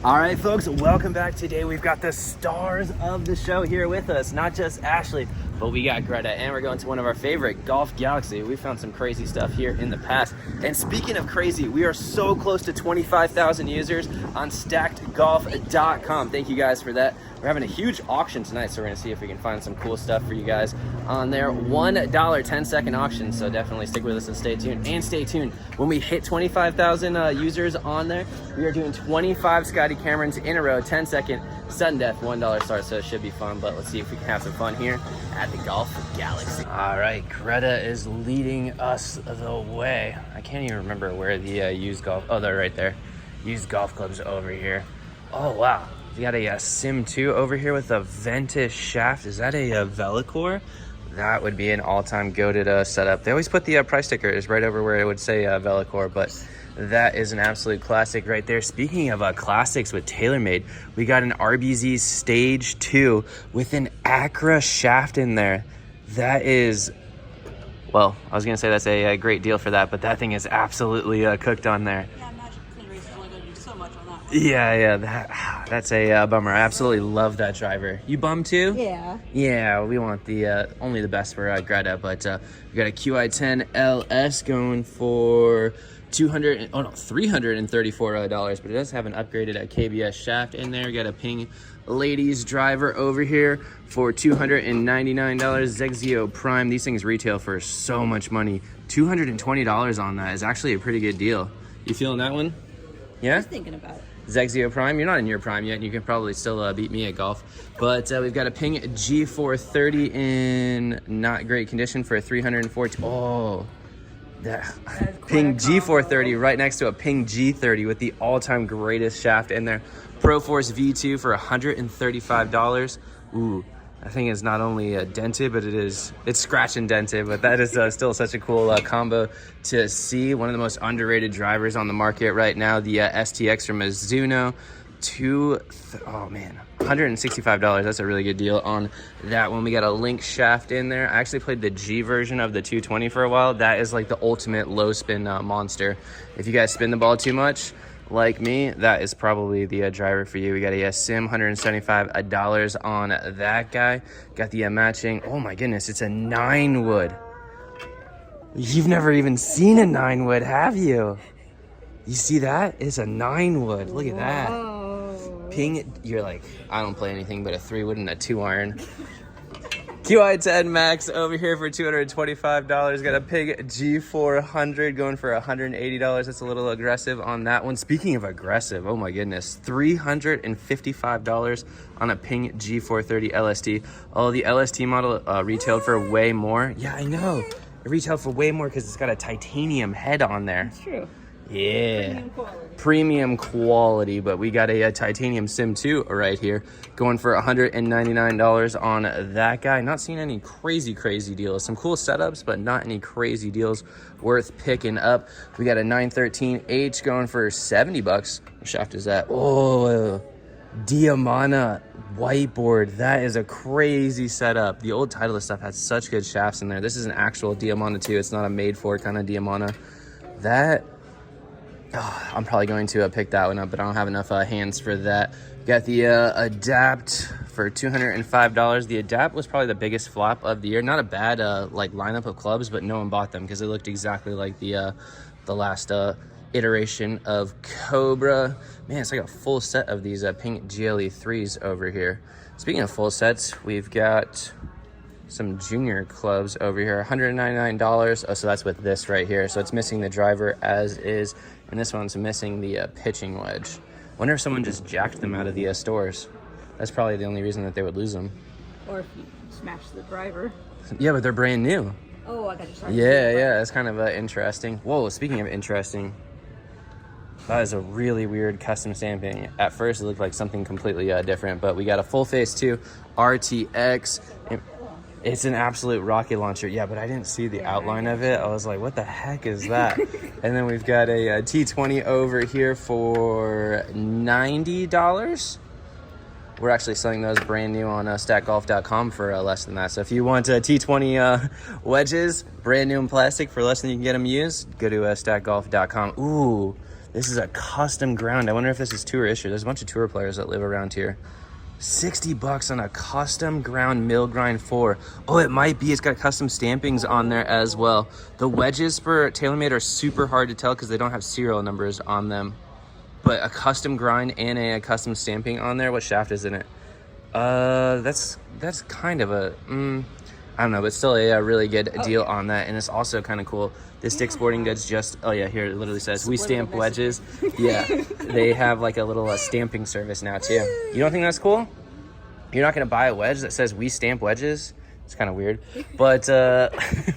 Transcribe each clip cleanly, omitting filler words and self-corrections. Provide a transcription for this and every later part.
All right, folks, welcome back. Today we've got the stars of the show here with us. Not just Ashley, but we got Greta, and we're going to one of our favorite, Golf Galaxy. We found some crazy stuff here in the past. And speaking of crazy, we are so close to 25,000 users on stackedgolf.com. Thank you guys for that. We're having a huge auction tonight, so we're going to see if we can find some cool stuff for you guys on there. $1 10-second auction, so definitely stick with us and stay tuned. And stay tuned. When we hit 25,000 users on there, we are doing 25 Scotty Camerons in a row, 10-second, sudden death, $1 start, so it should be fun. But let's see if we can have some fun here at the Golf Galaxy. All right, Greta is leading us the way. I can't even remember where the used golf, oh, they're right there. Used golf clubs over here. Oh, wow. You got a Sim 2 over here with a Ventus shaft. Is that a Velocore? That would be an all-time goated setup. They always put the price stickers right over where it would say Velocore, but that is an absolute classic right there. Speaking of classics with TaylorMade, we got an RBZ Stage 2 with an Acra shaft in there. That is, well, I was going to say that's a great deal for that, but that thing is absolutely cooked on there. Yeah, Magic Clean Race is only going to do so much on that one. Yeah, that's a bummer. I absolutely love that driver. You bummed too? Yeah. Yeah, we want the only the best for Greta, but we got a QI10 LS going for $334, but it does have an upgraded KBS shaft in there. Got a Ping ladies driver over here for $299. Zexio Prime. These things retail for so much money. $220 on that is actually a pretty good deal. You feeling that one? Yeah? I was thinking about it. Zexio Prime. You're not in your prime yet, and you can probably still beat me at golf. But we've got a Ping G430 in not great condition for a $340. Oh, that Ping G430 right next to a Ping G30 with the all-time greatest shaft in there. Pro Force V2 for $135. Ooh, that thing is not only dented, but it's scratch and dented, but that is still such a cool combo to see. One of the most underrated drivers on the market right now, the STX from Mizuno. $165. That's a really good deal on that one. We got a Link shaft in there. I actually played the G version of the 220 for a while. That is like the ultimate low spin monster. If you guys spin the ball too much, like me, that is probably the driver for you. We got a Sim, $175 on that guy. Got the matching, oh my goodness, it's a 9-wood. You've never even seen a 9-wood, have you? You see that? It's a 9-wood. Look at that. Ping, you're like, I don't play anything but a 3-wood and a 2-iron. QI10 Max over here for $225. Got a Ping G400 going for $180. That's a little aggressive on that one. Speaking of aggressive, oh my goodness, $355 on a Ping G430 LST. Oh, the LST model retailed for way more. Yeah, I know. It retailed for way more because it's got a titanium head on there. That's true. Yeah, premium quality, but we got a titanium Sim 2 right here going for $199 on that guy. Not seeing any crazy deals. Some cool setups, but not any crazy deals worth picking up. We got a 913H going for $70. What shaft is that? Oh, Diamana whiteboard. That is a crazy setup. The old Titleist stuff has such good shafts in there. This is an actual Diamana too. It's not a made for kind of Diamana. That, I'm probably going to pick that one up, but I don't have enough hands for that. Got the Adapt for $205. The Adapt was probably the biggest flop of the year. Not a bad like lineup of clubs, but no one bought them because they looked exactly like the last iteration of Cobra. Man, it's like a full set of these Ping GLE 3s over here. Speaking of full sets, we've got some junior clubs over here, $199. Oh, so that's with this right here. So it's missing the driver as is, and this one's missing the pitching wedge. Wonder if someone just jacked them out of the stores. That's probably the only reason that they would lose them. Or if you smash the driver. Yeah, but they're brand new. Oh, I got you. Sorry. Yeah, that's kind of interesting. Whoa, speaking of interesting, that is a really weird custom stamping. At first, it looked like something completely different, but we got a full face 2 RTX. It's an absolute rocket launcher. Yeah, but I didn't see the outline of it. I was like, what the heck is that? And then we've got a T20 over here for $90. We're actually selling those brand new on stackgolf.com for less than that. So if you want T20 wedges, brand new in plastic for less than you can get them used, go to stackgolf.com. Ooh, This is a custom ground. I wonder if this is tour issue. There's a bunch of tour players that live around here. $60 on a custom ground mill grind 4. Oh, it might be. It's got custom stampings on there as well. The wedges for TaylorMade are super hard to tell because they don't have serial numbers on them. But a custom grind and a custom stamping on there. What shaft is in it? That's kind of a I don't know, but still a really good deal on that. And it's also kind of cool. This Dick's Sporting Goods just, oh yeah, here it literally says, we stamp wedges. Yeah, they have like a little stamping service now too. You don't think that's cool? You're not going to buy a wedge that says we stamp wedges? It's kind of weird. But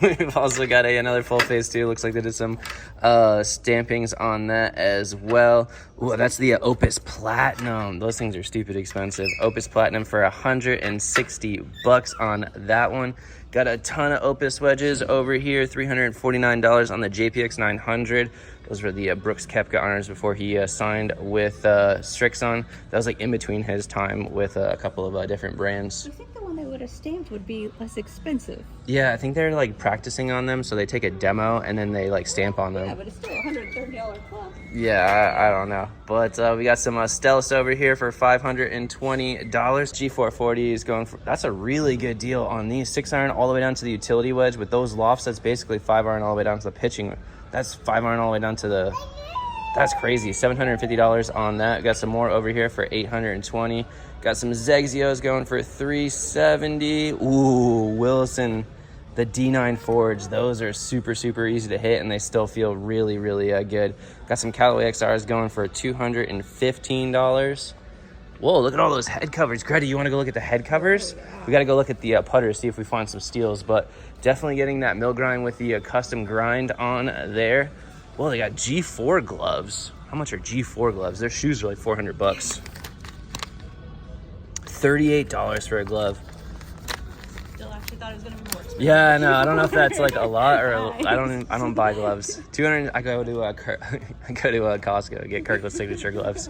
we've also got another full face too. Looks like they did some stampings on that as well. Ooh, that's the Opus Platinum. Those things are stupid expensive. Opus Platinum for $160 on that one. Got a ton of Opus wedges over here. $349 on the JPX 900. Those were the Brooks Koepka honors before he signed with Strixon. That was like in between his time with a couple of different brands. You think the one they would have stamped would be less expensive? Yeah, I think they're like practicing on them, so they take a demo and then they like stamp on them. Yeah, but it's still $130 plus. Yeah, I don't know. But we got some Stelis over here for $520. G440 is going for, that's a really good deal on these. 6-iron all the way down to the utility wedge. With those lofts, that's basically 5-iron all the way down to the pitching. That's 5-iron all the way down to the, that's crazy. $750 on that. Got some more over here for $820. Got some Zexios going for $370. Ooh, Wilson, the D9 Forge. Those are super, super easy to hit, and they still feel really, really good. Got some Callaway XRs going for $215. Whoa, look at all those head covers. Greta, you want to go look at the head covers? We got to go look at the putters, see if we find some steals, but definitely getting that mill grind with the custom grind on there. Well, they got G4 gloves. How much are G4 gloves? Their shoes are like $400. $38 for a glove. Still actually thought it was going to be more expensive. Yeah, no, I don't know if that's like a lot or I don't buy gloves. 200. I go to Costco get Kirkland's signature gloves.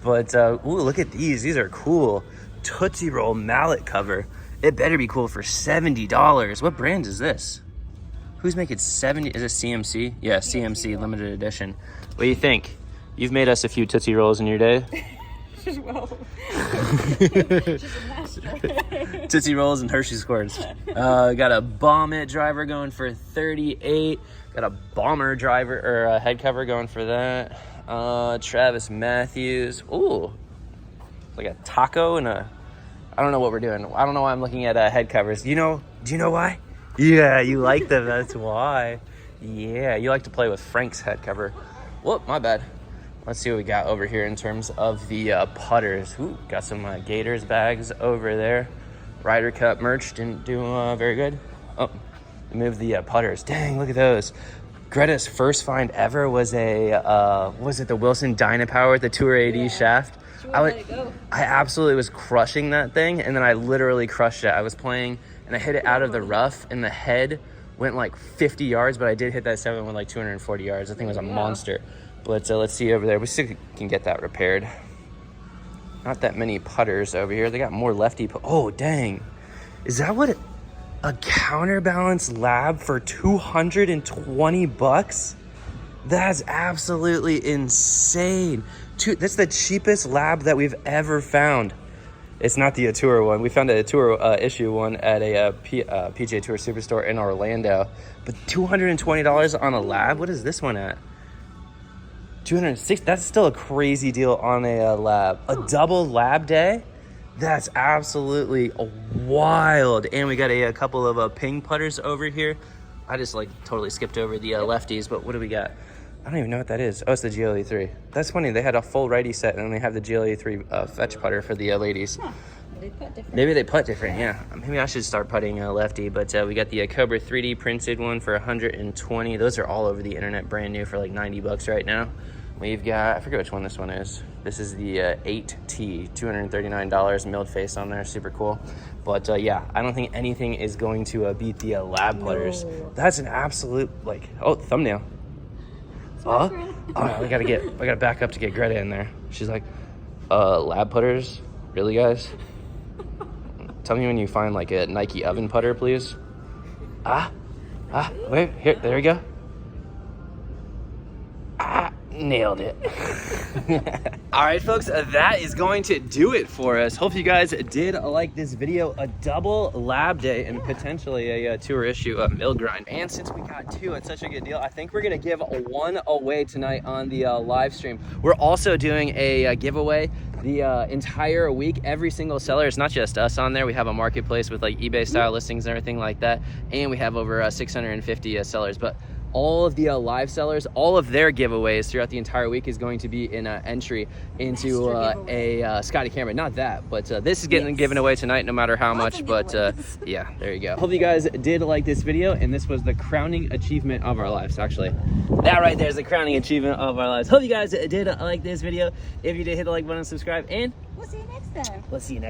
But ooh, look at these. These are cool. Tootsie Roll mallet cover. It better be cool for $70. What brand is this? Who's making 70? Is it CMC? Yeah, CMC limited edition. What do you think? You've made us a few Tootsie Rolls in your day. Well, just a master. Tootsie Rolls and Hershey Squirts. Got a Bomb It driver going for $38. Got a Bomber driver or a head cover going for that. Travis Matthews. Ooh, like a taco and a. I don't know what we're doing. I don't know why I'm looking at head covers. Do you know why? Yeah, you like them. That's why. Yeah, you like to play with Frank's head cover. Whoop, my bad. Let's see what we got over here in terms of the putters. Ooh, got some Gators bags over there. Ryder Cup merch didn't do very good. Oh, move the putters. Dang, look at those. Greta's first find ever was was it the Wilson Dynapower with the Tour AD shaft? I absolutely was crushing that thing, and then I literally crushed it. I was playing, and I hit it out of the rough, and the head went like 50 yards, but I did hit that 7 with like 240 yards. I think it was a monster. But let's see over there. We still can get that repaired. Not that many putters over here. They got more lefty. Oh, dang. Is that what a counterbalance lab for $220? That's absolutely insane. That's the cheapest lab that we've ever found. It's not the Tour one. We found a Tour issue one at a PGA Tour Superstore in Orlando. But $220 on a lab? What is this one at? $206. That's still a crazy deal on a lab. A double lab day? That's absolutely wild. And we got a couple of ping putters over here. I just like totally skipped over the lefties, but what do we got? I don't even know what that is. Oh, it's the GLE3. That's funny. They had a full righty set, and then they have the GLE3 fetch putter for the ladies. Huh. They putt different. Maybe they putt different, yeah. Maybe I should start putting lefty, but we got the Cobra 3D printed one for $120. Those are all over the internet, brand new for like $90 right now. We've got, I forget which one this one is. This is the 8T, $239, milled face on there, super cool. But yeah, I don't think anything is going to beat the lab putters. No. That's an absolute, like, oh, thumbnail. Oh, I gotta back up to get Greta in there. She's like, lab putters? Really, guys? Tell me when you find like a Nike oven putter, please. Wait, here, there we go. Nailed it. All right, folks, that is going to do it for us. Hope you guys did like this video. A double lab day and potentially a tour issue of Mill Grind. And since we got two at such a good deal, I think we're gonna give one away tonight on the live stream. We're also doing a giveaway the entire week. Every single seller, it's not just us on there. We have a marketplace with like eBay style listings and everything like that. And we have over 650 sellers. But all of the live sellers, all of their giveaways throughout the entire week is going to be in an entry into a Scotty camera. Not that, but this is getting given away tonight no matter how much. But yeah, there you go. Hope you guys did like this video, and this was the crowning achievement of our lives. Actually, that right there is the crowning achievement of our lives. Hope you guys did like this video. If you did, hit the like button and subscribe, and We'll see you next time. we'll see you next time.